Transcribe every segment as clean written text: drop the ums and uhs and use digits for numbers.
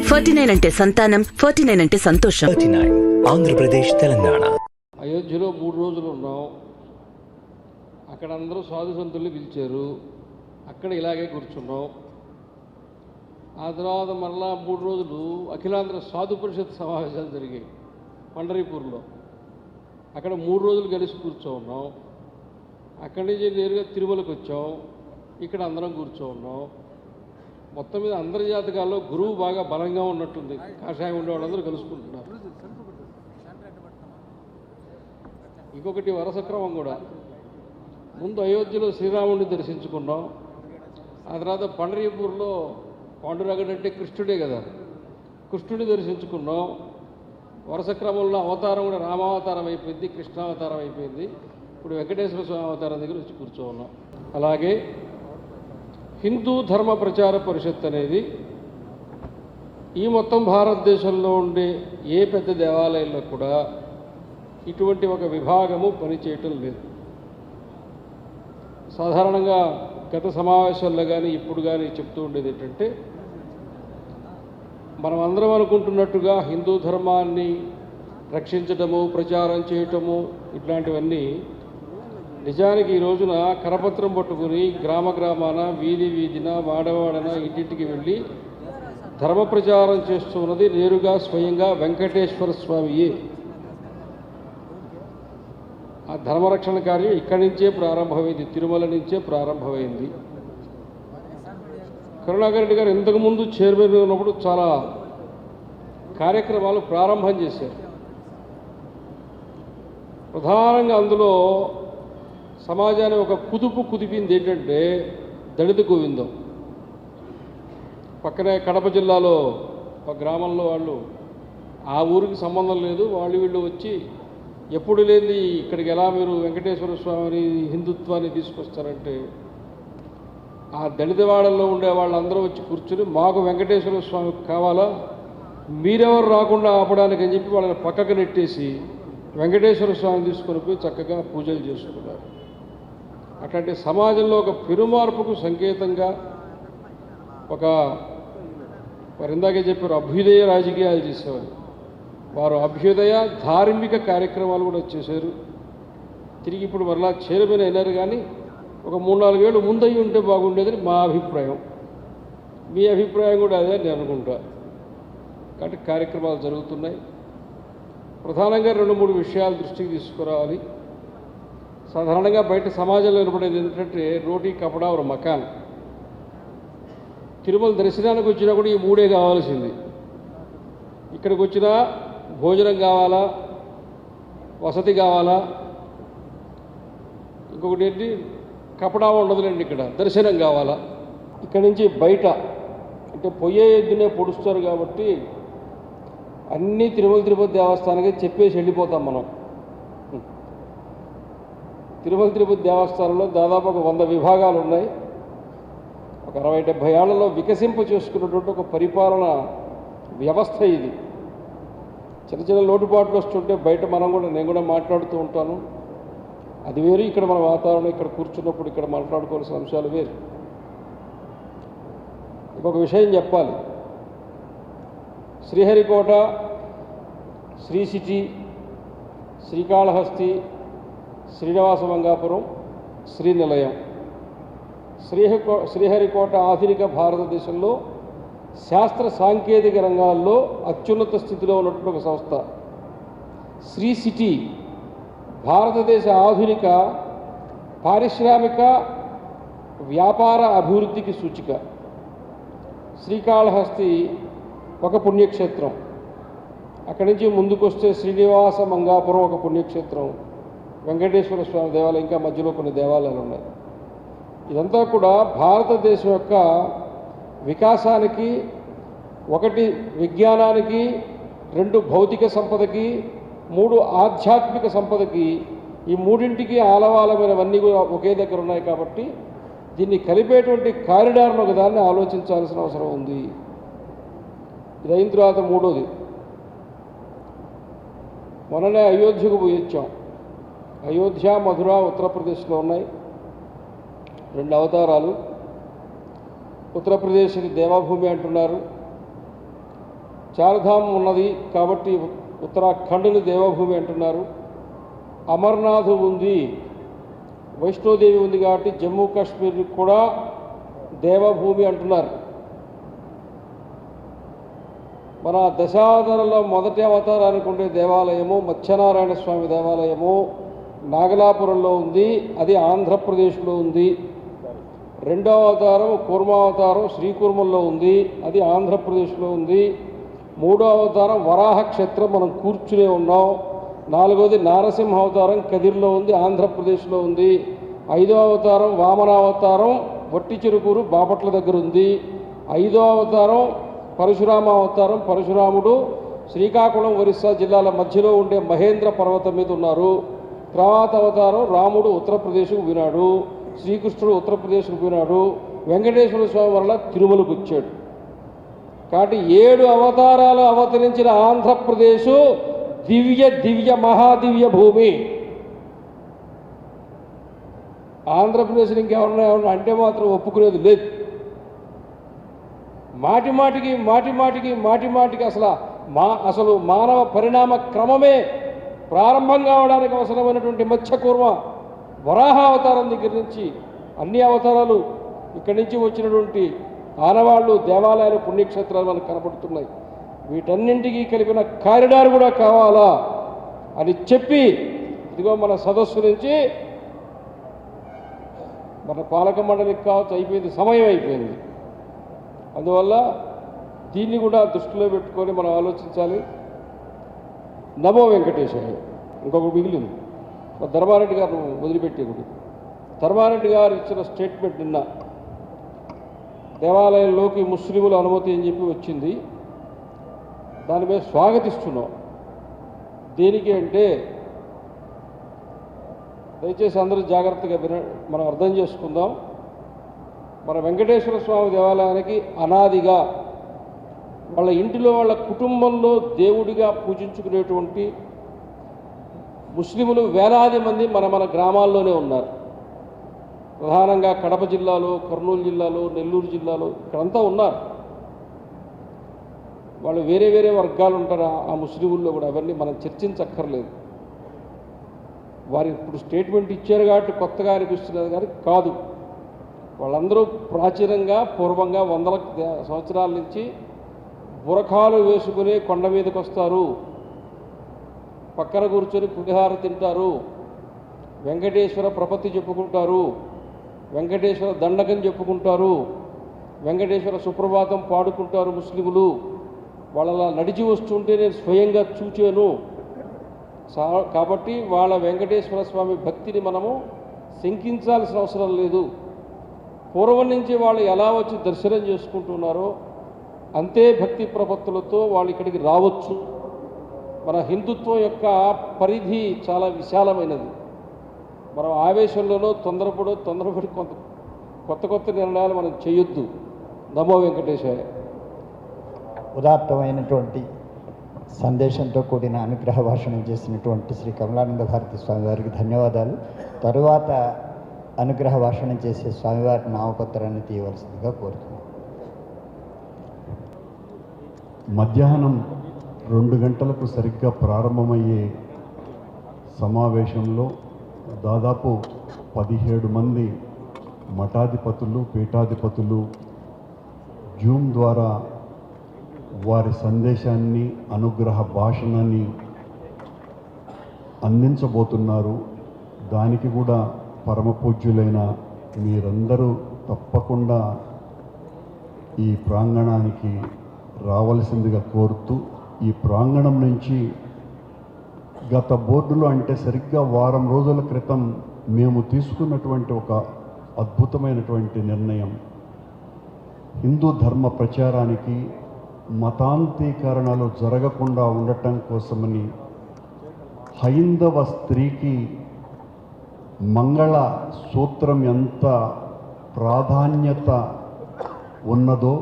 49 అంటే సంతానం, 49 అంటే సంతోషం. 39 ఆంధ్రప్రదేశ్, తెలంగాణ. అయోధ్యలో 3 రోజులు ఉన్నాం. అక్కడ అందరూ సాధు సంతుల్ని పిలిచారు. అక్కడ ఇలాగే కూర్చున్నాం. ఆ తర్వాత మరలా 3 రోజులు అఖిలాంధ్ర సాధు పరిషత్ సమావేశాలు జరిగాయి పండరీపూర్లో. అక్కడ 3 రోజులు కలిసి కూర్చోన్నాం. అక్కడి నుంచి నేరుగా తిరుమలకు వచ్చాం. ఇక్కడ అందరం కూర్చోన్నాం. మొత్తం మీద అందరి జాతకాల్లో గురువు బాగా బలంగా ఉన్నట్టుంది. కాషాయం ఉండే వాళ్ళందరూ కలుసుకుంటున్నారు. ఇంకొకటి వరుస క్రమం కూడా. ముందు అయోధ్యలో శ్రీరాముడిని దర్శించుకున్నాం. ఆ తర్వాత పండరీపూర్లో పాండురంగడు అంటే కృష్ణుడే కదా, కృష్ణుడిని దర్శించుకున్నాం. వరుస క్రమంలో అవతారం కూడా రామావతారం అయిపోయింది, కృష్ణావతారం అయిపోయింది. ఇప్పుడు వెంకటేశ్వర స్వామి అవతారం దగ్గర వచ్చి కూర్చోన్నాం. అలాగే హిందూ ధర్మ ప్రచార పరిషత్ అనేది ఈ మొత్తం భారతదేశంలో ఉండే ఏ పెద్ద దేవాలయంలో కూడా ఇటువంటి ఒక విభాగము పనిచేయటం లేదు. సాధారణంగా గత సమావేశాల్లో కానీ ఇప్పుడు కానీ చెప్తూ ఉండేది ఏంటంటే, మనం అందరం అనుకుంటున్నట్టుగా హిందూ ధర్మాన్ని రక్షించటము, ప్రచారం చేయటము ఇట్లాంటివన్నీ నిజానికి ఈ రోజున కరపత్రం పట్టుకుని గ్రామ గ్రామాన, వీధి వీధిన, వాడవాడన ఇంటింటికి వెళ్ళి ధర్మ ప్రచారం చేస్తున్నది నేరుగా స్వయంగా వెంకటేశ్వర స్వామియే. ఆ ధర్మరక్షణ కార్యం ఇక్కడి నుంచే ప్రారంభమైంది, తిరుమల నుంచే ప్రారంభమైంది. కరుణాకర్ రెడ్డి గారు ఇంతకుముందు చైర్మన్ ఉన్నప్పుడు చాలా కార్యక్రమాలు ప్రారంభం చేశారు. ప్రధానంగా అందులో సమాజాన్ని ఒక కుదిపింది ఏంటంటే దళిత గోవిందం. పక్కనే కడప జిల్లాలో ఒక గ్రామంలో వాళ్ళు, ఆ ఊరికి సంబంధం లేదు, వీళ్ళు వచ్చి ఎప్పుడు లేని ఇక్కడికి ఎలా మీరు వెంకటేశ్వర స్వామిని హిందుత్వాన్ని తీసుకొస్తారంటే, ఆ దళితవాడల్లో ఉండే వాళ్ళందరూ వచ్చి కూర్చుని మాకు వెంకటేశ్వర స్వామి కావాలా, మీరెవరు రాకుండా ఆపడానికి అని చెప్పి వాళ్ళని పక్కకు నెట్టేసి వెంకటేశ్వర స్వామిని తీసుకొని పోయి చక్కగా పూజలు చేసుకున్నారు. అట్లాంటి సమాజంలో ఒక పెరుమార్పుకు సంకేతంగా వారు ఇందాకే చెప్పారు అభ్యుదయ రాజకీయాలు చేసేవారు. వారు అభ్యుదయ ధార్మిక కార్యక్రమాలు కూడా చేశారు. తిరిగి ఇప్పుడు మరలా చైర్మన్ అయినారు. కానీ ఒక 3-4 ఏళ్ళు ముందయ్యి ఉంటే బాగుండేదని మా అభిప్రాయం. మీ అభిప్రాయం కూడా అదే నేను అనుకుంటా. కాబట్టి కార్యక్రమాలు జరుగుతున్నాయి. ప్రధానంగా 2-3 విషయాలు దృష్టికి తీసుకురావాలి. సాధారణంగా బయట సమాజంలో వినపడేది ఏంటంటే రోటీ, కపడా ఒక మకాన్. తిరుమల దర్శనానికి వచ్చినా కూడా ఈ 3 కావాల్సింది. ఇక్కడికి వచ్చినా భోజనం కావాలా, వసతి కావాలా, ఇంకొకటి ఏంటి కపడా ఉండదులేండి, ఇక్కడ దర్శనం కావాలా. ఇక్కడి నుంచి బయట అంటే పొయ్యే ఎద్దునే పొడుస్తారు కాబట్టి అన్నీ తిరుపతి దేవస్థానానికి చెప్పేసి వెళ్ళిపోతాం మనం. తిరుపతి దేవస్థానంలో దాదాపు ఒక 100 విభాగాలు ఉన్నాయి. ఒక 60-70 ఏళ్లలో వికసింప చేసుకున్నటువంటి ఒక పరిపాలన వ్యవస్థ ఇది. చిన్న చిన్న లోటుపాట్లు వస్తుంటే బయట నేను కూడా మాట్లాడుతూ ఉంటాను. అది వేరు, ఇక్కడ మన వాతావరణం, ఇక్కడ కూర్చున్నప్పుడు ఇక్కడ మాట్లాడుకోవాల్సిన అంశాలు వేరు. ఇంకొక విషయం చెప్పాలి. శ్రీహరికోట, శ్రీ సిటీ, శ్రీకాళహస్తి, శ్రీనివాస మంగాపురం, శ్రీనిలయం. శ్రీహరికోట ఆధునిక భారతదేశంలో శాస్త్ర సాంకేతిక రంగాల్లో అత్యున్నత స్థితిలో ఉన్నటువంటి ఒక సంస్థ. శ్రీ సిటీ భారతదేశ ఆధునిక పారిశ్రామిక వ్యాపార అభివృద్ధికి సూచిక. శ్రీకాళహస్తి ఒక పుణ్యక్షేత్రం. అక్కడి నుంచి ముందుకొస్తే శ్రీనివాస మంగాపురం ఒక పుణ్యక్షేత్రం, వెంకటేశ్వర స్వామి దేవాలయం, ఇంకా మధ్యలో కొన్ని దేవాలయాలు ఉన్నాయి. ఇదంతా కూడా భారతదేశం యొక్క వికాసానికి, 1 విజ్ఞానానికి, 2 భౌతిక సంపదకి, 3 ఆధ్యాత్మిక సంపదకి, ఈ 3ంటికి ఆలవాలమైనవన్నీ కూడా ఒకే దగ్గర ఉన్నాయి. కాబట్టి దీన్ని కలిపేటువంటి కారిడార్ను ఒకదాన్ని ఆలోచించాల్సిన అవసరం ఉంది. ఇది అయిన తర్వాత 3వది, మొన్ననే అయోధ్యకు పోయి వచ్చాం. అయోధ్య, మధుర ఉత్తరప్రదేశ్లో ఉన్నాయి. 2 అవతారాలు. ఉత్తరప్రదేశ్కి దేవాభూమి అంటున్నారు. చార్ధామ్ ఉన్నది కాబట్టి ఉత్తరాఖండ్ని దేవభూమి అంటున్నారు. అమర్నాథ్ ఉంది, వైష్ణోదేవి ఉంది కాబట్టి జమ్మూ కాశ్మీర్ కూడా దేవభూమి అంటున్నారు. మన దశావతారంలో మొదటి అవతారానికి ఉండే దేవాలయము మత్స్యనారాయణ స్వామి దేవాలయము నాగలాపురంలో ఉంది, అది ఆంధ్రప్రదేశ్లో ఉంది. రెండవ అవతారం కూర్మావతారం శ్రీకూర్మంలో ఉంది, అది ఆంధ్రప్రదేశ్లో ఉంది. మూడో అవతారం వరాహ క్షేత్రం మనం కూర్చునే ఉన్నాం. నాలుగవది నారసింహ అవతారం కదిర్లో ఉంది, ఆంధ్రప్రదేశ్లో ఉంది. ఐదో అవతారం వామనావతారం వట్టి చెరుకూరు బాపట్ల దగ్గర ఉంది. ఐదో అవతారం పరశురామ అవతారం, పరశురాముడు శ్రీకాకుళం ఒరిస్సా జిల్లాల మధ్యలో ఉండే మహేంద్ర పర్వతం మీద ఉన్నారు. తర్వాత అవతారం రాముడు ఉత్తరప్రదేశ్కు పోయినాడు, శ్రీకృష్ణుడు ఉత్తరప్రదేశ్కు పోయినాడు, వెంకటేశ్వర స్వామి వల్ల తిరుమలకు వచ్చాడు. కాబట్టి 7 అవతారాలు అవతరించిన ఆంధ్రప్రదేశ్ దివ్య మహాదివ్య భూమి. ఆంధ్రప్రదేశ్ ఇంకెవరన్నా అంటే మాత్రం ఒప్పుకునేది లేదు. మాటిమాటికి అసలు మానవ పరిణామ క్రమమే ప్రారంభం కావడానికి అవసరమైనటువంటి మత్స్యకూర్మ వరాహ అవతారం దగ్గర నుంచి అన్ని అవతారాలు ఇక్కడి నుంచి వచ్చినటువంటి ఆనవాళ్ళు, దేవాలయాలు, పుణ్యక్షేత్రాలు మనకు కనబడుతున్నాయి. వీటన్నింటికీ కలిపిన కారిడార్ కూడా కావాలా అని చెప్పి ఇదిగో మన సదస్సు నుంచి మన పాలక మండలికి కావచ్చు అయిపోయింది, సమయం అయిపోయింది. అందువల్ల దీన్ని కూడా దృష్టిలో పెట్టుకొని మనం ఆలోచించాలి. నమో వెంకటేశాయ. ఇంకొకటి మిగిలింది, ధర్మారెడ్డి గారు వదిలిపెట్టేది. ధర్మారెడ్డి గారు ఇచ్చిన స్టేట్మెంట్ నిన్న దేవాలయంలోకి ముస్లింల అనుమతి అని చెప్పి వచ్చింది. దాని మీద స్వాగతిస్తున్నాం. దేనికి అంటే దయచేసి అందరూ జాగ్రత్తగా మనం అర్థం చేసుకుందాం. మన వెంకటేశ్వర స్వామి దేవాలయానికి అనాదిగా వాళ్ళ ఇంటిలో వాళ్ళ కుటుంబంలో దేవుడిగా పూజించుకునేటువంటి ముస్లిములు వేలాది మంది మన గ్రామాల్లోనే ఉన్నారు. ప్రధానంగా కడప జిల్లాలో, కర్నూలు జిల్లాలో, నెల్లూరు జిల్లాలో ఇక్కడంతా ఉన్నారు. వాళ్ళు వేరే వేరే వర్గాలు ఉంటారు ఆ ముస్లిముల్లో కూడా, అవన్నీ మనం చర్చించక్కర్లేదు. వారు ఇప్పుడు స్టేట్మెంట్ ఇచ్చారు కాబట్టి కొత్తగా అనిపిస్తున్నది కానీ కాదు. వాళ్ళందరూ ప్రాచీనంగా పూర్వంగా వందల సంవత్సరాల నుంచి బురఖాలు వేసుకుని కొండ మీదకి వస్తారు, పక్కన కూర్చొని పులిహార తింటారు, వెంకటేశ్వర ప్రపత్తి చెప్పుకుంటారు, వెంకటేశ్వర దండకం చెప్పుకుంటారు, వెంకటేశ్వర సుప్రభాతం పాడుకుంటారు ముస్లిములు. వాళ్ళలా నడిచి వస్తుంటే నేను స్వయంగా చూచాను. కాబట్టి వాళ్ళ వెంకటేశ్వర స్వామి భక్తిని మనము శంకించాల్సిన అవసరం లేదు. పూర్వం నుంచి వాళ్ళు ఎలా వచ్చి దర్శనం చేసుకుంటున్నారో అంతే భక్తి ప్రపత్తులతో వాళ్ళు ఇక్కడికి రావచ్చు. మన హిందుత్వం యొక్క పరిధి చాలా విశాలమైనది. మనం ఆవేశంలోనో తొందరపడి కొత్త నిర్ణయాలు మనం చేయొద్దు. నమో వెంకటేశాయ. ఉదాత్తమైనటువంటి సందేశంతో కూడిన అనుగ్రహ భాషణం చేసినటువంటి శ్రీ కమలానంద భారతి స్వామి వారికి ధన్యవాదాలు. తరువాత అనుగ్రహ భాషణం చేసే స్వామివారి నామపత్రాన్ని తీయవలసిందిగా కోరుతున్నాను. మధ్యాహ్నం 2 గంటలకు సరిగ్గా ప్రారంభమయ్యే సమావేశంలో దాదాపు 17 మంది మఠాధిపతులు, పీఠాధిపతులు జూమ్ ద్వారా వారి సందేశాన్ని, అనుగ్రహ భాషణాన్ని అందించబోతున్నారు. దానికి కూడా పరమపూజ్యులైన మీరందరూ తప్పకుండా ఈ ప్రాంగణానికి రావలసిందిగా కోరుతూ, ఈ ప్రాంగణం నుంచి గత బోర్డులో అంటే సరిగ్గా వారం రోజుల క్రితం మేము తీసుకున్నటువంటి ఒక అద్భుతమైనటువంటి నిర్ణయం, హిందూ ధర్మ ప్రచారానికి మతాంతీకరణలు జరగకుండా ఉండటం కోసమని హైందవ స్త్రీకి మంగళ సూత్రం ఎంత ప్రాధాన్యత ఉన్నదో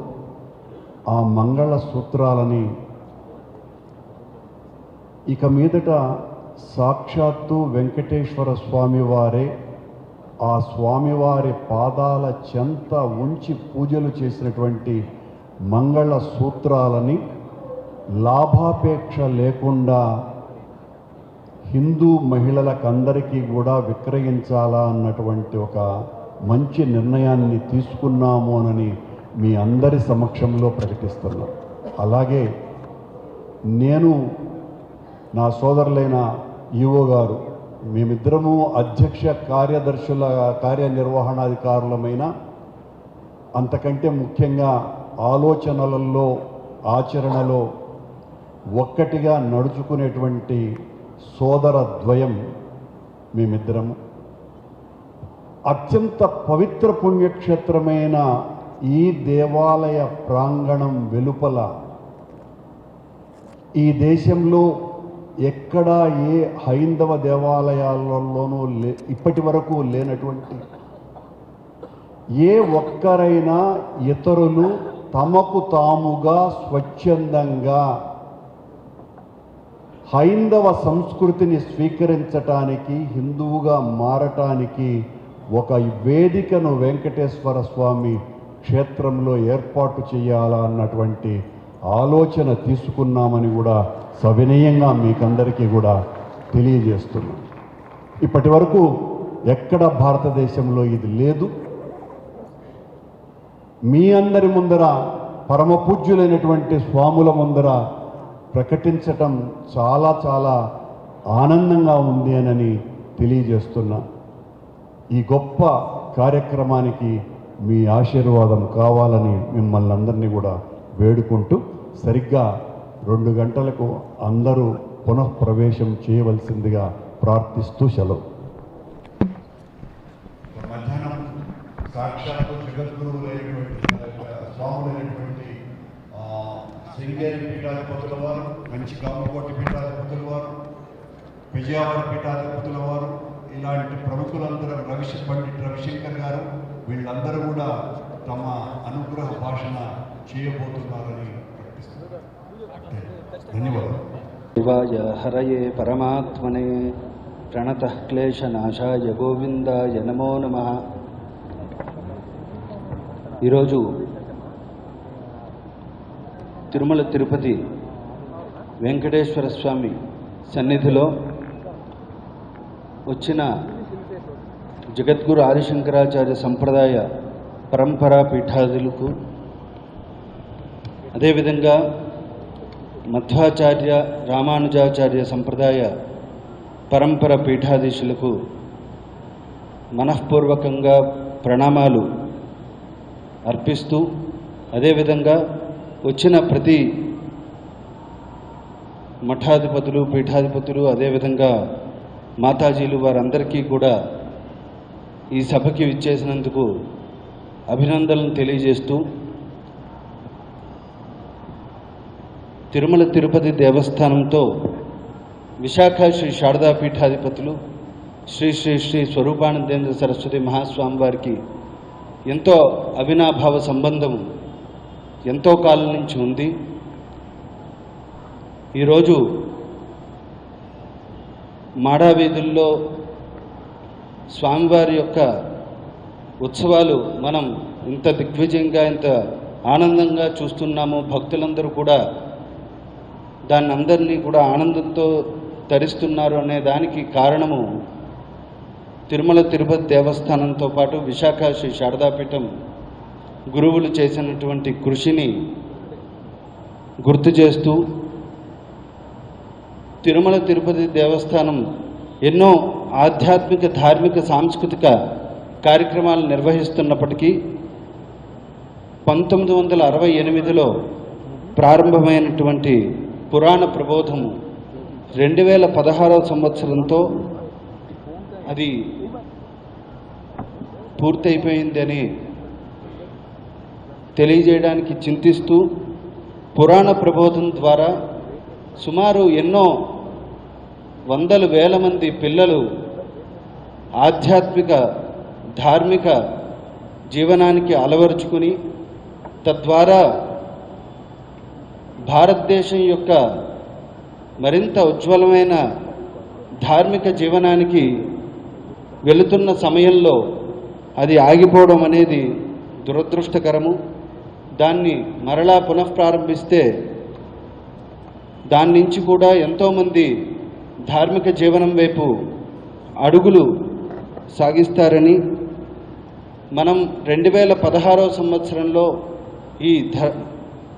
ఆ మంగళ సూత్రాలని ఇక మీదట సాక్షాత్తు వెంకటేశ్వర స్వామి వారే ఆ స్వామివారి పాదాల చెంత ఉంచి పూజలు చేసినటువంటి మంగళ సూత్రాలని లాభాపేక్ష లేకుండా హిందూ మహిళలకందరికీ కూడా విక్రయించాలా అన్నటువంటి ఒక మంచి నిర్ణయాన్ని తీసుకున్నాము అని మీ అందరి సమక్షంలో ప్రకటిస్తున్నాను. అలాగే నేను నా సోదరులైన ఈవో గారు మేమిద్దరము అధ్యక్ష కార్యదర్శుల కార్యనిర్వహణాధికారులమైన అంతకంటే ముఖ్యంగా ఆలోచనలలో ఆచరణలో ఒక్కటిగా నడుచుకునేటువంటి సోదర ద్వయం మేమిద్దరము. అత్యంత పవిత్ర పుణ్యక్షేత్రమైన ఈ దేవాలయ ప్రాంగణం వెలుపల ఈ దేశంలో ఎక్కడా ఏ హైందవ దేవాలయాలలోనూ ఇప్పటి వరకు లేనటువంటి ఏ ఒక్కరైనా ఇతరులు తమకు తాముగా స్వచ్ఛందంగా హైందవ సంస్కృతిని స్వీకరించటానికి, హిందువుగా మారటానికి ఒక వేదికను వెంకటేశ్వర స్వామి క్షేత్రంలో ఏర్పాటు చేయాలా అన్నటువంటి ఆలోచన తీసుకున్నామని కూడా సవినయంగా మీకందరికీ కూడా తెలియజేస్తున్నాం. ఇప్పటి వరకు ఎక్కడ భారతదేశంలో ఇది లేదు. మీ అందరి ముందర పరమ పూజ్యులైనటువంటి స్వాముల ముందర ప్రకటించటం చాలా చాలా ఆనందంగా ఉంది అని తెలియజేస్తున్నా. ఈ గొప్ప కార్యక్రమానికి మీ ఆశీర్వాదం కావాలని మిమ్మల్ని అందరినీ కూడా వేడుకుంటూ సరిగ్గా 2 గంటలకు అందరూ పునఃప్రవేశం చేయవలసిందిగా ప్రార్థిస్తూ సెలవు. మధ్యాహ్నం సాక్షాత్తు జగద్గురువులైనటువంటి స్వాములైనటువంటి శృంగేరి పీఠాధిపతుల వారు, మంచి గామకోటి పీఠాధిపతుల వారు, విజయవాడ పీఠాధిపతుల వారు, ఇలాంటి ప్రముఖులందరూ పండిట్ రవిశంకర్ గారు వీళ్ళందరూ కూడా తమ అనుగ్రహ భాషణ చేయబోతున్నారని ప్రకటిస్తున్నారు. ధన్యవాదాలు. శివాయ హరయే పరమాత్మనే ప్రణతః క్లేశనాశాయ గోవిందాయ నమో నమః. ఈరోజు తిరుమల తిరుపతి వెంకటేశ్వర స్వామి సన్నిధిలో వచ్చిన జగద్గురు ఆదిశంకరాచార్య సంప్రదాయ పరంపరా పీఠాదులకు, అదేవిధంగా మధ్వాచార్య రామానుజాచార్య సంప్రదాయ పరంపర పీఠాధీశులకు మనఃపూర్వకంగా ప్రణామాలు అర్పిస్తూ, అదేవిధంగా వచ్చిన ప్రతి మఠాధిపతులు, పీఠాధిపతులు, అదేవిధంగా మాతాజీలు వారందరికీ కూడా ఈ సభకి విచ్చేసినందుకు అభినందనలు తెలియజేస్తూ, తిరుమల తిరుపతి దేవస్థానంతో విశాఖ శ్రీ శారదా పీఠాధిపతులు శ్రీ శ్రీ శ్రీ స్వరూపానందేంద్ర సరస్వతి మహాస్వామి వారికి ఎంతో అవినాభావ సంబంధం ఎంతో కాలం నుంచి ఉంది. ఈరోజు మాడావీధుల్లో స్వామివారి యొక్క ఉత్సవాలు మనం ఇంత దిగ్విజయంగా, ఇంత ఆనందంగా చూస్తున్నాము. భక్తులందరూ కూడా దాన్ని అందరినీ కూడా ఆనందంతో తరిస్తున్నారు అనే దానికి కారణము తిరుమల తిరుపతి దేవస్థానంతో పాటు విశాఖ శ్రీ శారదాపీఠం గురువులు చేసినటువంటి కృషిని గుర్తు చేస్తూ, తిరుమల తిరుపతి దేవస్థానం ఎన్నో ఆధ్యాత్మిక, ధార్మిక, సాంస్కృతిక కార్యక్రమాలు నిర్వహిస్తున్నప్పటికీ 1968లో ప్రారంభమైనటువంటి పురాణ ప్రబోధము 2016వ సంవత్సరంతో అది పూర్తయిపోయిందని తెలియజేయడానికి చింతిస్తూ, పురాణ ప్రబోధం ద్వారా సుమారు ఎన్నో వందల వేల మంది పిల్లలు ఆధ్యాత్మిక, ధార్మిక జీవనానికి అలవరుచుకుని తద్వారా భారతదేశం యొక్క మరింత ఉజ్వలమైన ధార్మిక జీవనానికి వెళుతున్న సమయంలో అది ఆగిపోవడం అనేది దురదృష్టకరము. దాన్ని మరలా పునఃప్రారంభిస్తే దాని నుంచి కూడా ఎంతోమంది ధార్మిక జీవనం వైపు అడుగులు సాగిస్తారని మనం 2016వ సంవత్సరంలో ఈ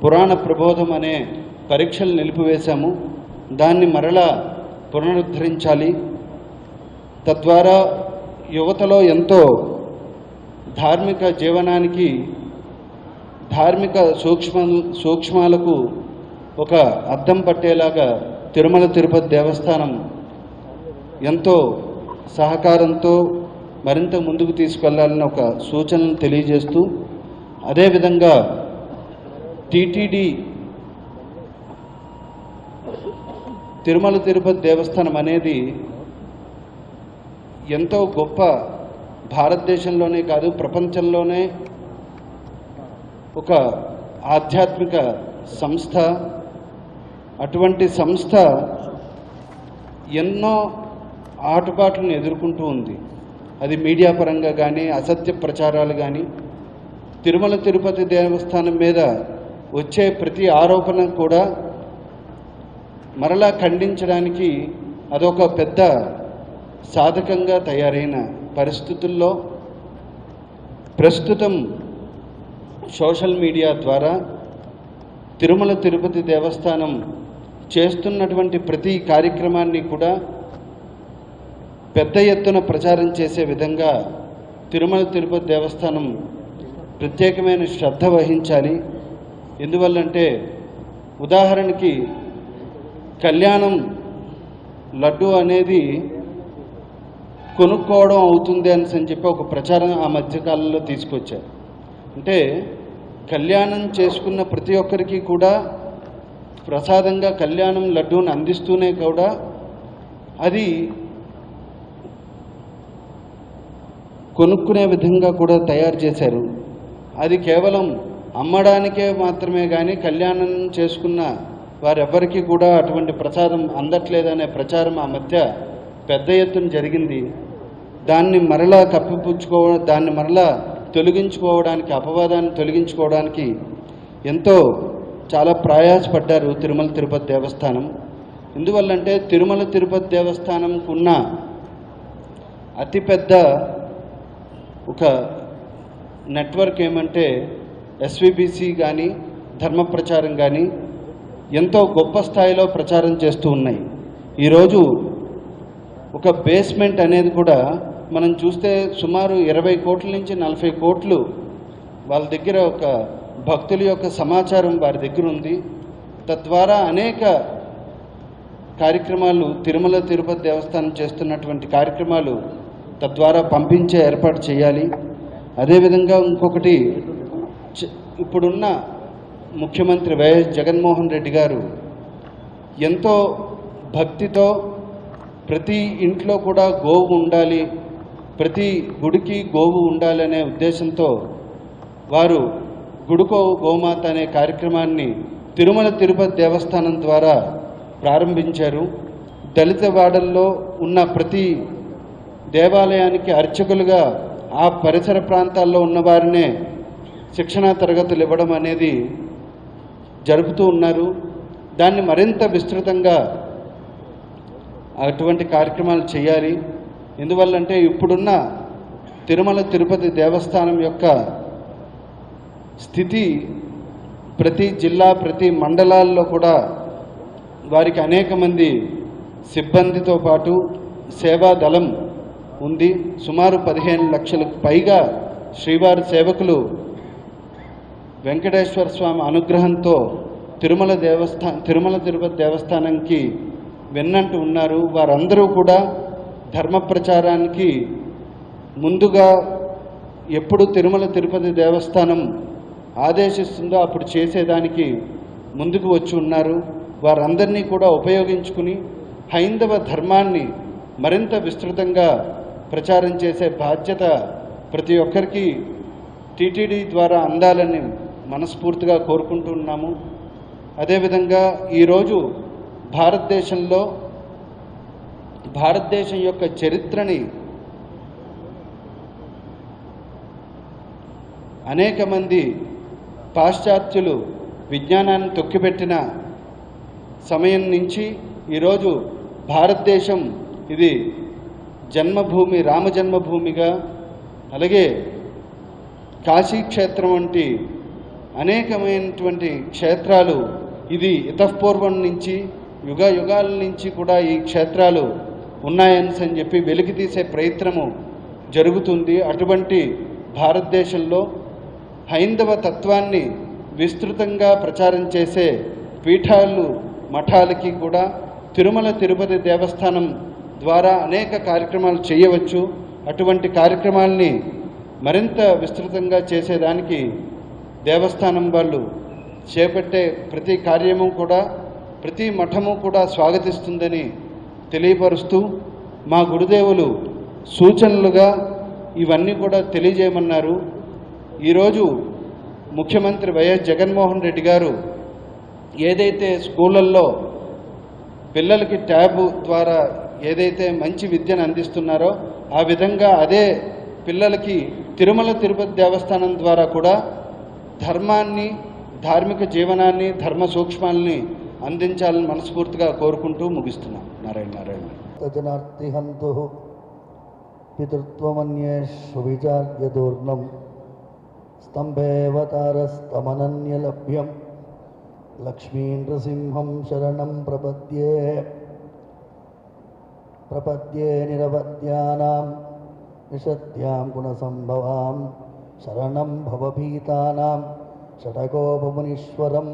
పురాణ ప్రబోధం అనే పరీక్షలు నిలిపివేశాము. దాన్ని మరలా పునరుద్ధరించాలి. తద్వారా యువతలో ఎంతో ధార్మిక జీవనానికి ధార్మిక సూక్ష్మాలకు ఒక అద్దం పట్టేలాగా తిరుమల తిరుపతి దేవస్థానం ఎంతో సహకారంతో మరింత ముందుకు తీసుకెళ్లాలని ఒక సూచనను తెలియజేస్తూ, అదేవిధంగా టీటీడీ తిరుమల తిరుపతి దేవస్థానం అనేది ఎంతో గొప్ప, భారతదేశంలోనే కాదు ప్రపంచంలోనే ఒక ఆధ్యాత్మిక సంస్థ. అటువంటి సంస్థ ఎన్నో ఆటుపాట్లను ఎదుర్కొంటూ ఉంది. అది మీడియా పరంగా కానీ, అసత్య ప్రచారాలు కానీ, తిరుమల తిరుపతి దేవస్థానం మీద వచ్చే ప్రతి ఆరోపణ కూడా మరలా ఖండించడానికి అదొక పెద్ద సాధకంగా తయారైన పరిస్థితుల్లో ప్రస్తుతం సోషల్ మీడియా ద్వారా తిరుమల తిరుపతి దేవస్థానం చేస్తున్నటువంటి ప్రతి కార్యక్రమాన్ని కూడా పెద్ద ఎత్తున ప్రచారం చేసే విధంగా తిరుమల తిరుపతి దేవస్థానం ప్రత్యేకమైన శ్రద్ధ వహించాలి. ఎందువల్లంటే ఉదాహరణకి కళ్యాణం లడ్డు అనేది కొనుక్కోవడం అవుతుంది అని చెప్పి ఒక ప్రచారం ఆ మధ్యకాలంలో తీసుకొచ్చారు. అంటే కళ్యాణం చేసుకున్న ప్రతి ఒక్కరికి కూడా ప్రసాదంగా కళ్యాణం లడ్డూని అందిస్తూనే కూడా అది కొనుక్కునే విధంగా కూడా తయారు చేశారు. అది కేవలం అమ్మడానికే మాత్రమే కానీ కళ్యాణం చేసుకున్న వారెవ్వరికీ కూడా అటువంటి ప్రసాదం అందట్లేదనే ప్రచారం ఆ మధ్య పెద్ద ఎత్తున జరిగింది. దాన్ని మరలా దాన్ని మరలా తొలగించుకోవడానికి, అపవాదాన్ని తొలగించుకోవడానికి చాలా ప్రయాసపడ్డారు తిరుమల తిరుపతి దేవస్థానం. ఎందువల్లంటే తిరుమల తిరుపతి దేవస్థానంకు ఉన్న అతిపెద్ద ఒక నెట్వర్క్ ఏమంటే ఎస్విబిసి కానీ, ధర్మ ప్రచారం కానీ ఎంతో గొప్ప స్థాయిలో ప్రచారం చేస్తూ ఉన్నాయి. ఈరోజు ఒక బేస్మెంట్ అనేది కూడా మనం చూస్తే సుమారు 20 కోట్ల నుంచి 40 కోట్లు వాళ్ళ దగ్గర ఒక భక్తుల యొక్క సమాచారం వారి దగ్గర ఉంది. తద్వారా అనేక కార్యక్రమాలు తిరుమల తిరుపతి దేవస్థానం చేస్తున్నటువంటి కార్యక్రమాలు తద్వారా పంపించే ఏర్పాటు చేయాలి. అదేవిధంగా ఇంకొకటి, ఇప్పుడున్న ముఖ్యమంత్రి వైఎస్ జగన్మోహన్ రెడ్డి గారు ఎంతో భక్తితో ప్రతి ఇంట్లో కూడా గోవు ఉండాలి, ప్రతి గుడికి గోవు ఉండాలనే ఉద్దేశంతో వారు గుడికో గోమాత అనే కార్యక్రమాన్ని తిరుమల తిరుపతి దేవస్థానం ద్వారా ప్రారంభించారు. దళిత వాడల్లో ఉన్న ప్రతి దేవాలయానికి అర్చకులుగా ఆ పరిసర ప్రాంతాల్లో ఉన్న వారినే శిక్షణా తరగతులు ఇవ్వడం అనేది జరుపుతూ ఉన్నారు. దాన్ని మరింత విస్తృతంగా అటువంటి కార్యక్రమాలు చేయాలి. ఎందువల్లంటే ఇప్పుడున్న తిరుమల తిరుపతి దేవస్థానం యొక్క స్థితి ప్రతి జిల్లా, ప్రతి మండలాల్లో కూడా వారికి అనేక మంది సిబ్బందితో పాటు సేవా దళం ఉంది. సుమారు 15 లక్షలకు పైగా శ్రీవారి సేవకులు వెంకటేశ్వర స్వామి అనుగ్రహంతో తిరుమల తిరుపతి దేవస్థానానికి వెన్నంటూ ఉన్నారు. వారందరూ కూడా ధర్మ ప్రచారానికి ముందుగా ఎప్పుడు తిరుమల తిరుపతి దేవస్థానం ఆదేశిస్తుందో అప్పుడు చేసేదానికి ముందుకు వచ్చి ఉన్నారు. వారందరినీ కూడా ఉపయోగించుకుని హైందవ ధర్మాన్ని మరింత విస్తృతంగా ప్రచారం చేసే బాధ్యత ప్రతి ఒక్కరికి టీటీడీ ద్వారా అందాలని మనస్ఫూర్తిగా కోరుకుంటున్నాము. అదేవిధంగా ఈరోజు భారతదేశం యొక్క చరిత్రని అనేక మంది పాశ్చాత్యులు విజ్ఞానాన్ని తొక్కిపెట్టిన సమయం నుంచి ఈరోజు భారతదేశం ఇది జన్మభూమి, రామజన్మభూమిగా, అలాగే కాశీక్షేత్రం వంటి అనేకమైనటువంటి క్షేత్రాలు ఇది ఇతపూర్వం నుంచి యుగ యుగాల నుంచి కూడా ఈ క్షేత్రాలు ఉన్నాయని చెప్పి వెలికి తీసే ప్రయత్నము జరుగుతుంది. అటువంటి భారతదేశంలో హైందవ తత్వాన్ని విస్తృతంగా ప్రచారం చేసే పీఠాలు, మఠాలకి కూడా తిరుమల తిరుపతి దేవస్థానం ద్వారా అనేక కార్యక్రమాలు చేయవచ్చు. అటువంటి కార్యక్రమాల్ని మరింత విస్తృతంగా చేసేదానికి దేవస్థానం వాళ్ళు చేపట్టే ప్రతి కార్యము కూడా, ప్రతి మఠము కూడా స్వాగతిస్తుందని తెలియపరుస్తూ మా గురుదేవులు సూచనలుగా ఇవన్నీ కూడా తెలియజేయమన్నారు. ఈరోజు ముఖ్యమంత్రి వైఎస్ జగన్మోహన్ రెడ్డి గారు ఏదైతే స్కూళ్ళల్లో పిల్లలకి ట్యాబ్ ద్వారా ఏదైతే మంచి విద్యను అందిస్తున్నారో ఆ విధంగా అదే పిల్లలకి తిరుమల తిరుపతి దేవస్థానం ద్వారా కూడా ధర్మాన్ని, ధార్మిక జీవనాన్ని, ధర్మ సూక్ష్మాలని అందించాలని మనస్ఫూర్తిగా కోరుకుంటూ ముగిస్తున్నాం. నారాయణ. జనార్తిహంతు పితృత్వమన్యేషు విచార్యదూర్ణం స్తంభేవతారస్తమనన్యలభ్యం లక్ష్మీనృసింహం శరణం ప్రపద్యే నిరవద్యానాం నిషద్యాం గుణసంభవాం శరణం భవభీతానాం షటకోపమునీశ్వరం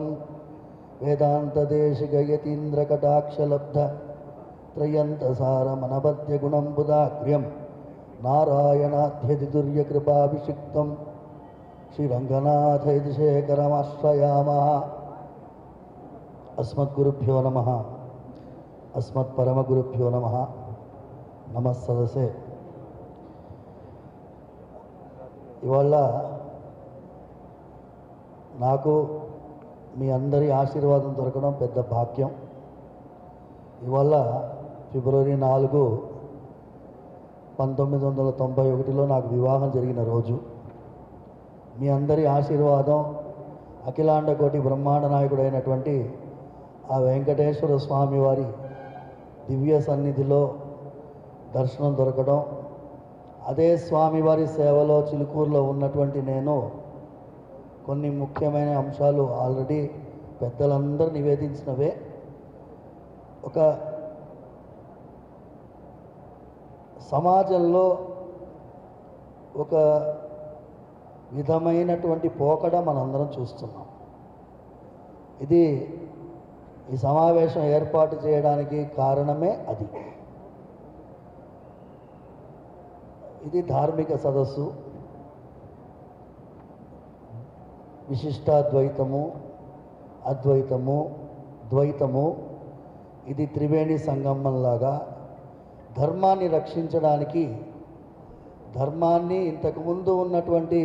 వేదాంతదేశికయతీంద్రకటాక్షలబ్ధ త్రయంతసారమనపద్యగుణం బుధాగ్ర్యం నారాయణాధ్యతిదుర్యకృపాభిషిక్తం శ్రీరంగనాథ ఇది శేఖరమాశ్రయామః. అస్మద్గురుభ్యో నమః. అస్మత్పరమగురుభ్యో నమః. నమస్సదసే. ఇవాళ నాకు మీ అందరి ఆశీర్వాదం దొరకడం పెద్ద భాగ్యం. ఇవాళ ఫిబ్రవరి 4, 1991లో నాకు వివాహం జరిగిన రోజు. మీ అందరి ఆశీర్వాదం, అఖిలాండ కోటి బ్రహ్మాండ నాయకుడు అయినటువంటి ఆ వెంకటేశ్వర స్వామి వారి దివ్య సన్నిధిలో దర్శనం దొరకడం, అదే స్వామివారి సేవలో చిలుకూరులో ఉన్నటువంటి నేను కొన్ని ముఖ్యమైన అంశాలు ఆల్రెడీ పెద్దలందరూ నివేదించినవే. ఒక సమాజంలో ఒక విధమైనటువంటి పోకడ మనందరం చూస్తున్నాం. ఇది ఈ సమావేశం ఏర్పాటు చేయడానికి కారణమే అది. ఇది ధార్మిక సదస్సు. విశిష్టాద్వైతము, అద్వైతము, ద్వైతము, ఇది త్రివేణి సంగమంలాగా ధర్మాన్ని రక్షించడానికి, ధర్మాన్ని ఇంతకుముందు ఉన్నటువంటి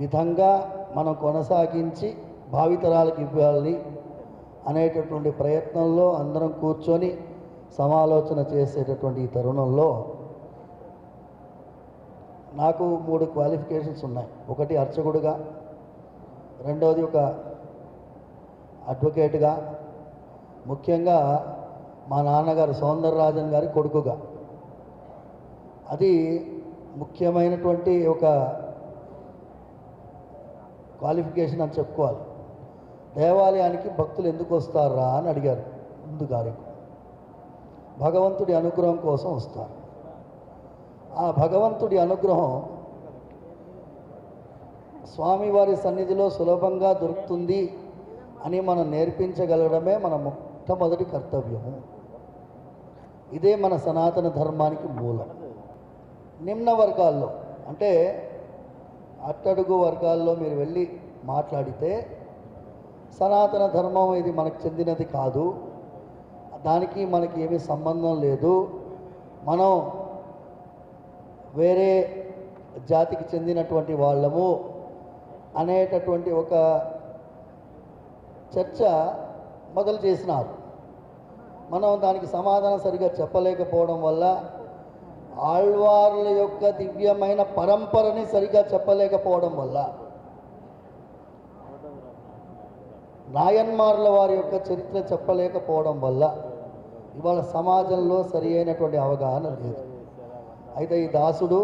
విధంగా మనం కొనసాగించి భావితరాలకు ఇవ్వాలి అనేటటువంటి ప్రయత్నంలో అందరం కూర్చొని సమాలోచన చేసేటటువంటి ఈ తరుణంలో నాకు 3 క్వాలిఫికేషన్స్ ఉన్నాయి. ఒకటి అర్చకుడుగా, రెండవది ఒక అడ్వకేట్గా, ముఖ్యంగా మా నాన్నగారు సౌందరరాజన్ గారి కొడుకుగా. అది ముఖ్యమైనటువంటి ఒక క్వాలిఫికేషన్ అని చెప్పుకోవాలి. దేవాలయానికి భక్తులు ఎందుకు వస్తారా అని అడిగారు ముందు గారికి. భగవంతుడి అనుగ్రహం కోసం వస్తారు. ఆ భగవంతుడి అనుగ్రహం స్వామివారి సన్నిధిలో సులభంగా దొరుకుతుంది అని మనం నేర్పించగలగడమే మన మొట్టమొదటి కర్తవ్యము. ఇదే మన సనాతన ధర్మానికి మూలం. నిమ్న వర్గాల్లో అంటే అట్టడుగు వర్గాల్లో మీరు వెళ్ళి మాట్లాడితే సనాతన ధర్మం ఇది మనకు చెందినది కాదు, దానికి మనకి ఏమీ సంబంధం లేదు, మనం వేరే జాతికి చెందినటువంటి వాళ్ళము అనేటటువంటి ఒక చర్చ మొదలు చేసినారు. మనం దానికి సమాధానం సరిగా చెప్పలేకపోవడం వల్ల ఆళ్వార్ల యొక్క దివ్యమైన పరంపరని సరిగా చెప్పలేకపోవడం వల్ల, నాయన్మార్ల వారి యొక్క చరిత్ర చెప్పలేకపోవడం వల్ల ఇవాళ సమాజంలో సరి అయినటువంటి అవగాహన లేదు. అయితే ఈ దాసుడు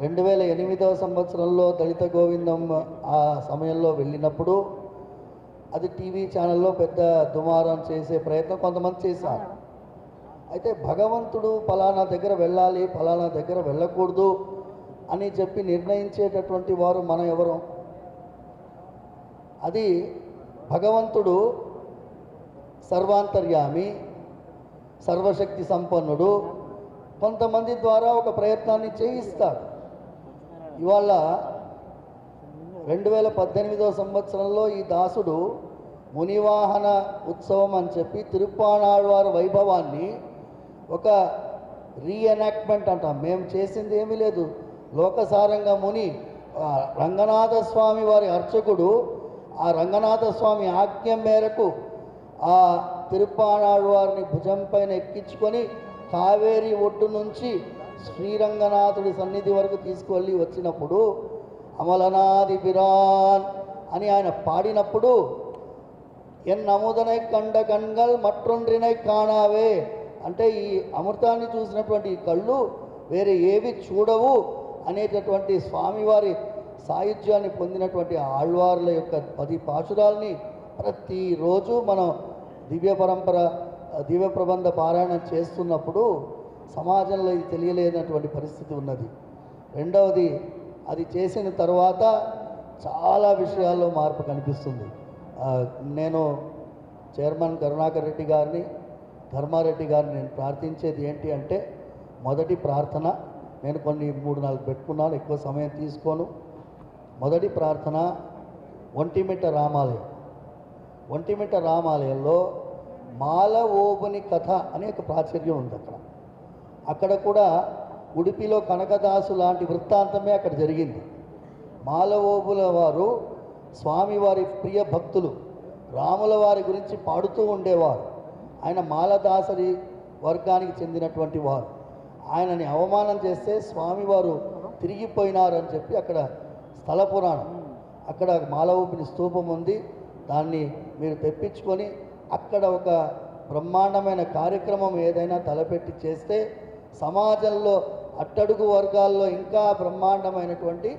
2008వ సంవత్సరంలో దళిత గోవిందం ఆ సమయంలో వెళ్ళినప్పుడు అది టీవీ ఛానల్లో పెద్ద దుమారం చేసే ప్రయత్నం కొంతమంది చేశారు. అయితే భగవంతుడు ఫలానా దగ్గర వెళ్ళాలి, ఫలానా దగ్గర వెళ్ళకూడదు అని చెప్పి నిర్ణయించేటటువంటి వారు మనం ఎవరు? అది భగవంతుడు సర్వాంతర్యామి, సర్వశక్తి సంపన్నుడు, కొంతమంది ద్వారా ఒక ప్రయత్నాన్ని చేయిస్తాడు. ఇవాళ 2018వ సంవత్సరంలో ఈ దాసుడు మునివాహన ఉత్సవం అని చెప్పి తిరుప్పాణాళ్వారి వైభవాన్ని ఒక రీఎనాక్ట్మెంట్ అంటాం. మేము చేసింది ఏమీ లేదు. లోకసారంగ ముని రంగనాథ స్వామి వారి అర్చకుడు ఆ రంగనాథ స్వామి ఆజ్ఞ మేరకు ఆ తిరుప్పాణాళ్వారిని భుజం పైన ఎక్కించుకొని కావేరి ఒడ్డు నుంచి శ్రీరంగనాథుడి సన్నిధి వరకు తీసుకువెళ్ళి వచ్చినప్పుడు అమలనాది పిరాన్ అని ఆయన పాడినప్పుడు ఎన్ అముదనై కండ కண்கள் మற்றొன்றினை కాణావే అంటే ఈ అమృతాన్ని చూసినటువంటి ఈ కళ్ళు వేరే ఏవి చూడవు అనేటటువంటి స్వామివారి సాయుధ్యాన్ని పొందినటువంటి ఆళ్వార్ల యొక్క 10 పాశురాల్ని ప్రతిరోజు మనం దివ్య ప్రబంధ పారాయణం చేస్తున్నప్పుడు సమాజంలో ఇది తెలియలేనటువంటి పరిస్థితి ఉన్నది. రెండవది, అది చేసిన తర్వాత చాలా విషయాల్లో మార్పు కనిపిస్తుంది. నేను చైర్మన్ కరుణాకర్ రెడ్డి గారిని, ధర్మారెడ్డి గారిని నేను ప్రార్థించేది ఏంటి అంటే, మొదటి ప్రార్థన నేను కొన్ని 3-4 పెట్టుకున్నాను, ఎక్కువ సమయం తీసుకోను. మొదటి ప్రార్థన ఒంటిమిట్ట రామాలయం. ఒంటిమిట్ట రామాలయంలో మాల ఓబుని కథ అనే ఒక ప్రాచుర్యం ఉంది. అక్కడ కూడా ఉడిపిలో కనకదాసు లాంటి వృత్తాంతమే అక్కడ జరిగింది. మాల ఓబుల వారు స్వామివారి ప్రియ భక్తులు, రాముల వారి గురించి పాడుతూ ఉండేవారు. ఆయన మాలదాసరి వర్గానికి చెందినటువంటి వారు. ఆయనని అవమానం చేస్తే స్వామివారు తిరిగిపోయినారని చెప్పి అక్కడ స్థల పురాణం, అక్కడ మాల ఓపిని స్తూపం ఉంది. దాన్ని మీరు తెప్పించుకొని అక్కడ ఒక బ్రహ్మాండమైన కార్యక్రమం ఏదైనా తలపెట్టి చేస్తే సమాజంలో అట్టడుగు వర్గాల్లో ఇంకా బ్రహ్మాండమైనటువంటి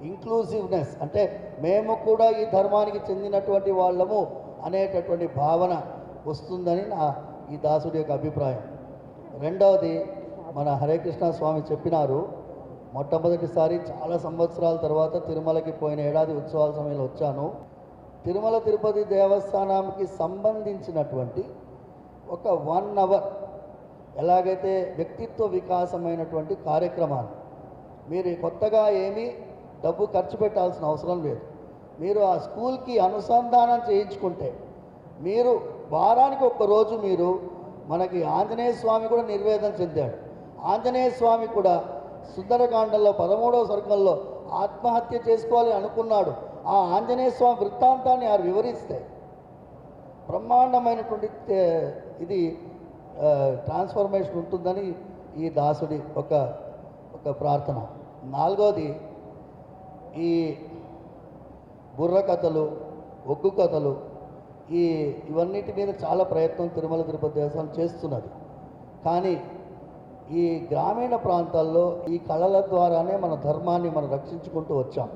ఇంక్లూసివ్నెస్, అంటే మేము కూడా ఈ ధర్మానికి చెందినటువంటి వాళ్ళము అనేటటువంటి భావన వస్తుందని ఈ దాసుడి యొక్క అభిప్రాయం. రెండవది, మన హరే కృష్ణ స్వామి చెప్పినారు, మొట్టమొదటిసారి చాలా సంవత్సరాల తర్వాత తిరుమలకి పోయిన ఏడాది ఉత్సవాల సమయంలో వచ్చాను. తిరుమల తిరుపతి దేవస్థానానికి సంబంధించినటువంటి ఒక 1 అవర్ ఎలాగైతే వ్యక్తిత్వ వికాసమైనటువంటి కార్యక్రమాలు, మీరు కొత్తగా ఏమీ డబ్బు ఖర్చు పెట్టాల్సిన అవసరం లేదు. మీరు ఆ స్కూల్కి అనుసంధానం చేయించుకుంటే, మీరు వారానికి 1 రోజు మీరు, మనకి ఆంజనేయ స్వామి కూడా నిర్వేదన చెందాడు. ఆంజనేయ స్వామి కూడా సుందరకాండంలో 13వ సర్గంలో ఆత్మహత్య చేసుకోవాలి అనుకున్నాడు. ఆ ఆంజనేయ స్వామి వృత్తాంతాన్ని వారు వివరిస్తే బ్రహ్మాండమైనటువంటి ఇది ట్రాన్స్ఫర్మేషన్ ఉంటుందని ఈ దాసుడి ఒక ప్రార్థన. నాలుగోది, ఈ బుర్ర కథలు, ఒగ్గు కథలు, ఇవన్నిటి మీద చాలా ప్రయత్నం తిరుమల తిరుపతి దేవస్థానం చేస్తున్నది. కానీ ఈ గ్రామీణ ప్రాంతాల్లో ఈ కళల ద్వారానే మన ధర్మాన్ని మనం రక్షించుకుంటూ వచ్చాం.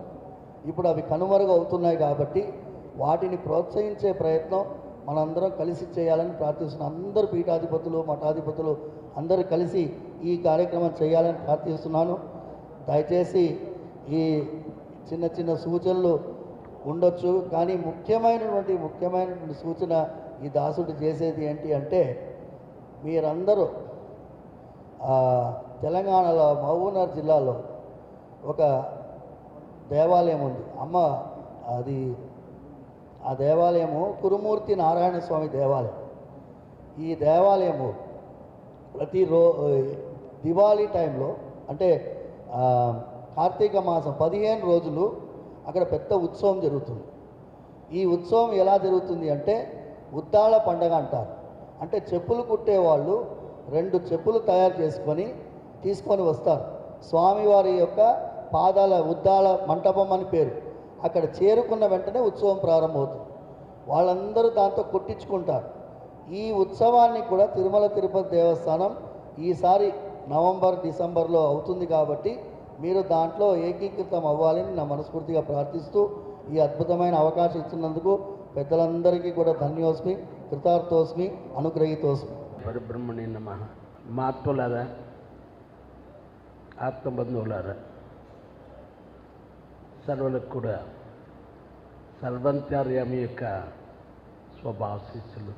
ఇప్పుడు అవి కనుమరుగు అవుతున్నాయి కాబట్టి వాటిని ప్రోత్సహించే ప్రయత్నం మనందరం కలిసి చేయాలని ప్రార్థిస్తున్నాం. అందరూ పీఠాధిపతులు, మఠాధిపతులు అందరూ కలిసి ఈ కార్యక్రమం చేయాలని ప్రార్థిస్తున్నాను. దయచేసి ఈ చిన్న చిన్న సూచనలు ఉండొచ్చు, కానీ ముఖ్యమైనటువంటి సూచన ఈ దాసుడు చేసేది ఏంటి అంటే, మీరందరూ తెలంగాణలో మహబూబ్నగర్ జిల్లాలో ఒక దేవాలయం ఉంది. ఆ దేవాలయము కురుమూర్తి నారాయణ స్వామి దేవాలయం. ఈ దేవాలయము దివాళీ టైంలో, అంటే కార్తీక మాసం 15 రోజులు అక్కడ పెద్ద ఉత్సవం జరుగుతుంది. ఈ ఉత్సవం ఎలా జరుగుతుంది అంటే, ఉద్దాళ పండగ అంటారు. అంటే చెప్పులు కుట్టేవాళ్ళు 2 చెప్పులు తయారు చేసుకొని తీసుకొని వస్తారు. స్వామివారి యొక్క పాదాల ఉద్దాల మంటపం అని పేరు. అక్కడ చేరుకున్న వెంటనే ఉత్సవం ప్రారంభమవుతుంది. వాళ్ళందరూ దాంతో కొట్టించుకుంటారు. ఈ ఉత్సవాన్ని కూడా తిరుమల తిరుపతి దేవస్థానం ఈసారి నవంబర్ డిసెంబర్లో అవుతుంది కాబట్టి మీరు దాంట్లో ఏకీకృతం అవ్వాలని నా మనస్ఫూర్తిగా ప్రార్థిస్తూ ఈ అద్భుతమైన అవకాశం ఇచ్చినందుకు పెద్దలందరికీ కూడా ధన్యోస్మి, కృతార్థోస్మి, అనుగ్రహీతోస్మి. పరబ్రహ్మణే నమః. మాత్తులారా, ఆత్మబంధువులారా, సర్వులకు కూడా సర్వంతర్యామి యొక్క స్వభావశిస్సులు.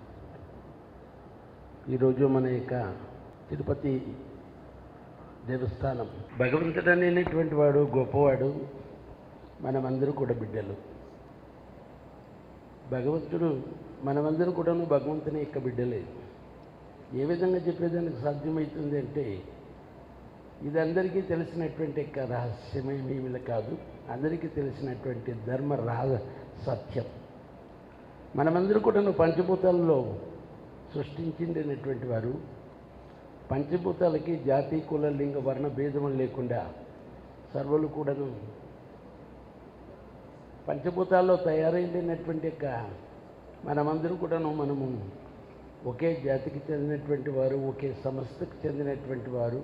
ఈరోజు మన యొక్క తిరుపతి దేవస్థానం భగవంతుడు అనేటువంటి వాడు గొప్పవాడు. మనమందరూ కూడా బిడ్డలు. భగవంతుడు మనమందరూ కూడా భగవంతుని యొక్క బిడ్డలే. ఏ విధంగా చెప్పేదానికి సాధ్యమవుతుంది అంటే ఇది అందరికీ తెలిసినటువంటి యొక్క రహస్యమేమీ కాదు. అందరికీ తెలిసినటువంటి ధర్మ సత్యం. మనమందరూ కూడా పంచభూతాల్లో సృష్టించినటువంటి వారు. పంచభూతాలకి జాతి, కుల, లింగ, వర్ణ భేదం లేకుండా సర్వులు కూడాను పంచభూతాల్లో తయారైనటువంటి యొక్క మనమందరూ కూడాను మనము ఒకే జాతికి చెందినటువంటి వారు, ఒకే సంస్థకు చెందినటువంటి వారు,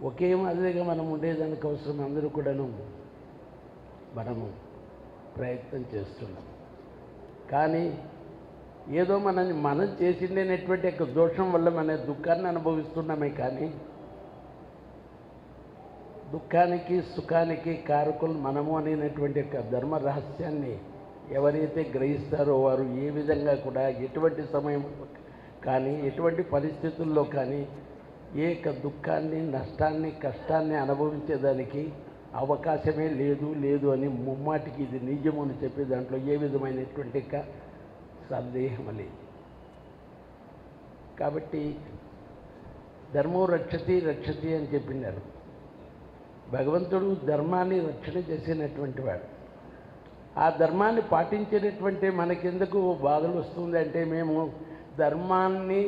ఒకే మాదిరిగా మనం ఉండేదానికి అవసరం అందరూ కూడాను మనము ప్రయత్నం చేస్తున్నాం. కానీ ఏదో మనం చేసిండేనటువంటి యొక్క దోషం వల్ల మన దుఃఖాన్ని అనుభవిస్తున్నామే. కానీ దుఃఖానికి సుఖానికి కారకులు మనము అనేటువంటి యొక్క ధర్మ రహస్యాన్ని ఎవరైతే గ్రహిస్తారో వారు ఏ విధంగా కూడా ఎటువంటి సమయం కానీ ఎటువంటి పరిస్థితుల్లో కానీ ఏక దుఃఖాన్ని, నష్టాన్ని, కష్టాన్ని అనుభవించేదానికి అవకాశమే లేదు అని ముమ్మాటికి ఇది నిజము అని చెప్పే దాంట్లో ఏ విధమైనటువంటి సందేహం లేదు. కాబట్టి ధర్మో రక్షతి అని చెప్పినారు. భగవంతుడు ధర్మాన్ని రక్షణ చేసినటువంటి వాడు. ఆ ధర్మాన్ని పాటించేటటువంటి మనకెందుకు బాధలు వస్తుంది అంటే మేము ధర్మాన్ని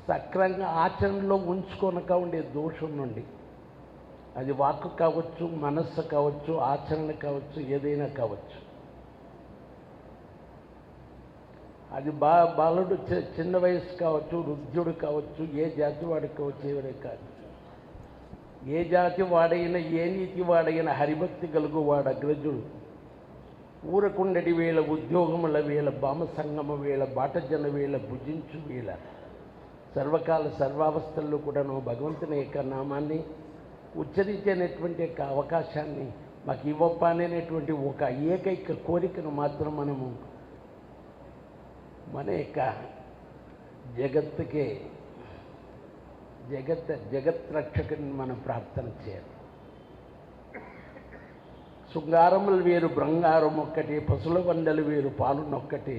సక్రంగా ఆచరణలో ఉంచుకొనక ఉండే దోషం నుండి, అది వాక్కు కావచ్చు, మనస్సు కావచ్చు, ఆచరణ కావచ్చు, ఏదైనా కావచ్చు. అది బాలుడు చిన్న వయసు కావచ్చు, వృద్ధుడు కావచ్చు, ఏ జాతి వాడు కావచ్చు, ఎవరే కాదు. ఏ జాతి వాడైనా, ఏ నీతి వాడైనా హరిభక్తి కలుగు వాడు అగ్రజుడు. ఊరకుండటి వేళ, ఉద్యోగముల వేళ, భామసంగమ వేళ, బాటజన వేళ, భుజించు వేళ, సర్వకాల సర్వావస్థల్లో కూడాను భగవంతుని యొక్క నామాన్ని ఉచ్చరించేటువంటి యొక్క అవకాశాన్ని మాకు ఇవ్వప్ప అనేటువంటి ఒక ఏకైక కోరికను మాత్రం మనము మన యొక్క జగత్ రక్షకుని మనం ప్రార్థన చేయాలి. శృంగారములు వేరు బృంగారం ఒక్కటి, పశుల వందలు వేరు పాలునొక్కటి,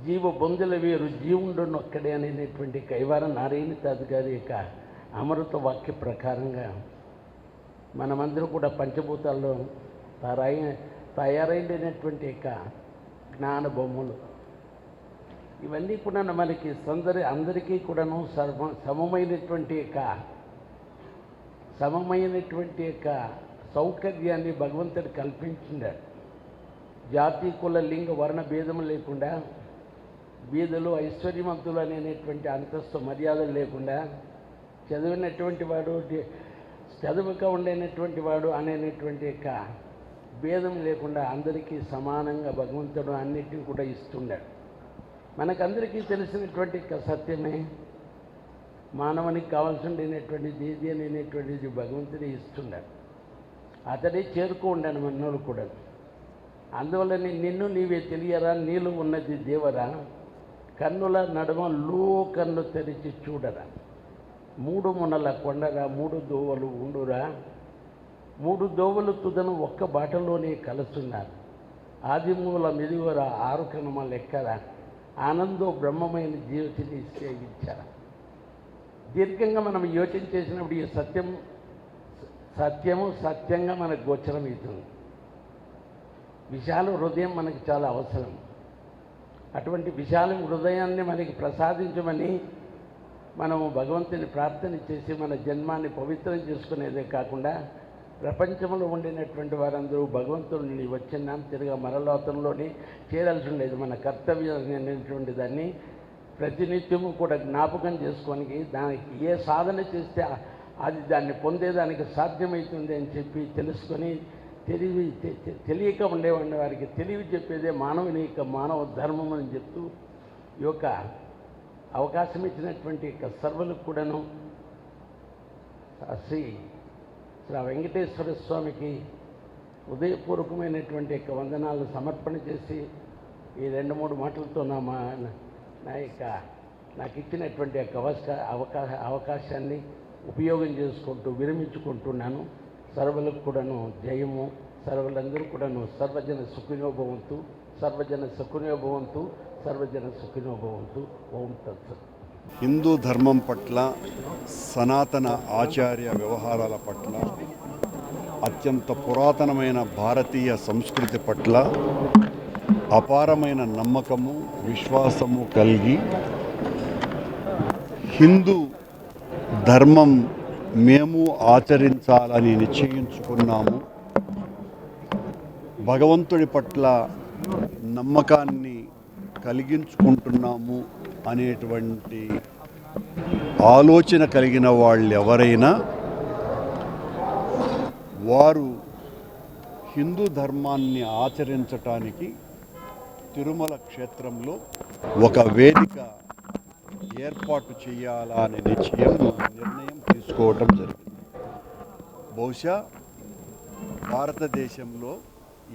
జీవ బొందుల వేరు జీవుండు నొక్కడే అనేటువంటి కైవార నారాయణ తాత గారి యొక్క అమృత వాక్య ప్రకారంగా మనమందరూ కూడా పంచభూతాల్లో తయారైనటువంటి యొక్క జ్ఞాన బొమ్మలు ఇవన్నీ కూడా మనకి అందరికీ కూడాను సమమైనటువంటి యొక్క సౌకర్యాన్ని భగవంతుడు కల్పించాడు. జాతి, కుల, లింగ, వర్ణ భేదం లేకుండా, బీదలు, ఐశ్వర్యవంతులు అనేటువంటి అంతస్తు మర్యాదలు లేకుండా, చదివినటువంటి వాడు, చదువుగా ఉండేటువంటి వాడు అనేటువంటి యొక్క భేదం లేకుండా అందరికీ సమానంగా భగవంతుడు అన్నిటిని కూడా ఇస్తున్నాడు. మనకందరికీ తెలిసినటువంటి సత్యమే మానవునికి కావాల్సినటువంటిది ఏది అనేటువంటిది భగవంతుడే ఇస్తున్నాడు. అతడే చేరుకోండాను మనోళ్ళు కూడా. అందువల్ల నిన్ను నీవే తెలియరా, నీలో ఉన్నది దేవరా, కన్నుల నడుమ కన్ను తెరిచి చూడరా, 3 మునల కొండరా, 3 దోవలు ఉండురా, 3 దోవలు తుదను ఒక్క బాటలోనే కలుస్తున్నారు, ఆదిమూల మెదువరా, 6 కనుమ లెక్కరా, ఆనందో బ్రహ్మమైన జీవితాన్ని సేవించారా. దీర్ఘంగా మనం యోచన చేసినప్పుడు ఈ సత్యము సత్యంగా మనకు గోచరమవుతుంది. విశాల హృదయం మనకి చాలా అవసరం. అటువంటి విశాల హృదయాన్ని మనకి ప్రసాదించమని మనము భగవంతుని ప్రార్థన చేసి మన జన్మాన్ని పవిత్రం చేసుకునేదే కాకుండా ప్రపంచంలో ఉండినటువంటి వారందరూ భగవంతుడిని వచ్చిన తిరిగా మరలోతంలోనే చేరాల్సి ఉండేది. మన కర్తవ్యం అనేటువంటి దాన్ని ప్రతినిత్యము కూడా జ్ఞాపకం చేసుకోనికి దానికి ఏ సాధన చేస్తే అది దాన్ని పొందేదానికి సాధ్యమవుతుంది అని చెప్పి తెలుసుకొని తెలియక ఉండేవాడి వారికి తెలివి చెప్పేదే మానవుని యొక్క మానవ ధర్మం అని చెప్తూ ఈ యొక్క అవకాశం ఇచ్చినటువంటి సర్వులకు కూడాను శ్రీ వెంకటేశ్వర స్వామికి హృదయపూర్వకమైనటువంటి యొక్క వందనాలు సమర్పణ చేసి ఈ 2-3 మాటలతో నాకు ఇచ్చినటువంటి యొక్క అవకాశాన్ని ఉపయోగం చేసుకుంటూ విరమించుకుంటున్నాను. సర్వులకు కూడాను జయము, సర్వులందరూ కూడాను సర్వజన సుఖినోభవంతు, సర్వజన సుఖినోభవంతు, సర్వజన సుఖినోభవంతు. ఓం తత్సత్. హిందూ ధర్మం పట్ల, సనాతన ఆచార్య వ్యవహారాల పట్ల, అత్యంత పురాతనమైన భారతీయ సంస్కృతి పట్ల అపారమైన నమ్మకము, విశ్వాసము కలిగి హిందూ ధర్మం మేము ఆచరించాలని నిశ్చయించుకున్నాము. భగవంతుడి పట్ల నమ్మకాన్ని కలిగించుకుంటున్నాము అనేటువంటి ఆలోచన కలిగిన వాళ్ళు ఎవరైనా వారు హిందూ ధర్మాన్ని ఆచరించటానికి తిరుమల క్షేత్రంలో ఒక వేదిక ఏర్పాటు చేయాలనే నిర్ణయం తీసుకోవటం జరిగింది. బహుశా భారతదేశంలో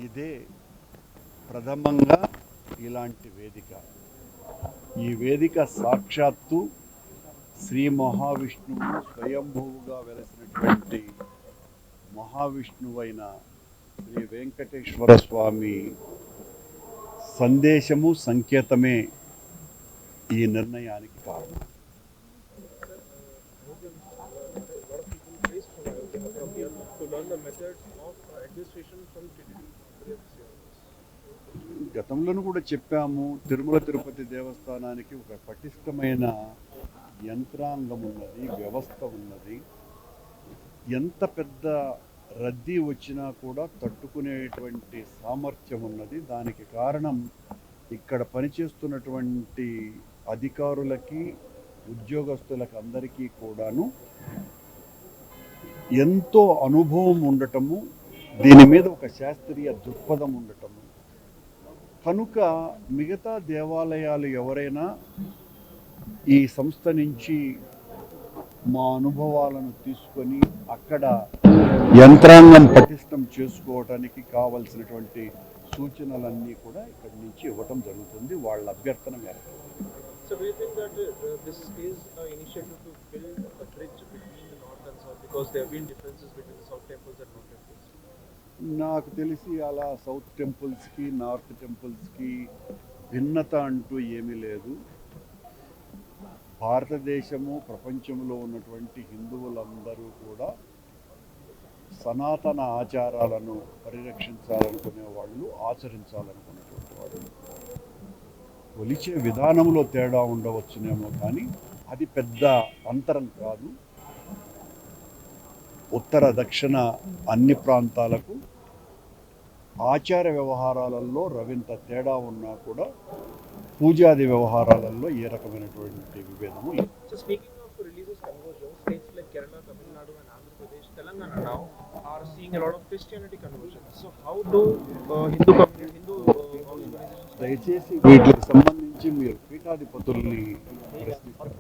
ఇదే ప్రథమంగా ఇలాంటి వేదిక. ఈ వేదిక సాక్షాత్తు శ్రీ మహావిష్ణువు స్వయంభూవుగా వెలసినటువంటి మహావిష్ణువైన శ్రీ వెంకటేశ్వర స్వామి సందేశము, సంకేతమే ఈ నిర్ణయానికి కారణం. గతంలోనూ కూడా చెప్పాము, తిరుమల తిరుపతి దేవస్థానానికి ఒక పటిష్టమైన యంత్రాంగం ఉన్నది, వ్యవస్థ ఉన్నది. ఎంత పెద్ద రద్దీ వచ్చినా కూడా తట్టుకునేటువంటి సామర్థ్యం ఉన్నది. దానికి కారణం ఇక్కడ పనిచేస్తున్నటువంటి అధికారులకి, ఉద్యోగస్తులకు అందరికీ కూడాను ఎంతో అనుభవం ఉండటము, దీని మీద ఒక శాస్త్రీయ దృక్పథం ఉండటము. కనుక మిగతా దేవాలయాలు ఎవరైనా ఈ సంస్థ నుంచి మా అనుభవాలను తీసుకొని అక్కడ యంత్రాంగం పటిష్టం చేసుకోవటానికి కావలసినటువంటి సూచనలన్నీ కూడా ఇక్కడి నుంచి ఇవ్వటం జరుగుతుంది వాళ్ళ అభ్యర్థన మేరకు. So do you think that this is an initiative to build a bridge between the north and south, because there have been differences between the south temples and north temples? నాకు తెలిసి అలా సౌత్ టెంపుల్స్కి, north టెంపుల్స్కి భిన్నత అంటూ ఏమీ లేదు. భారతదేశము, ప్రపంచంలో ఉన్నటువంటి హిందువులందరూ కూడా సనాతన ఆచారాలను పరిరక్షించాలనుకునే వాళ్ళు, ఆచరించాలనుకునేటువంటి వాళ్ళు. కొలిచే విధానంలో తేడా ఉండవచ్చునేమో కానీ అది పెద్ద అంతరం కాదు. ఉత్తర దక్షిణ అన్ని ప్రాంతాలకు ఆచార వ్యవహారాలలో రవింత తేడా ఉన్నా కూడా పూజాది వ్యవహారాలలో ఏ రకమైనటువంటి విభేదము లేదు. So speaking of religious conversion, states like Kerala, Tamil Nadu and Andhra Pradesh, Telangana now are seeing a lot of Christianity conversion. So how do Hindu organizations దయచేసి వీటికి సంబంధించి మీరు పీఠాధిపతుల్ని ప్రశ్నిస్తారు.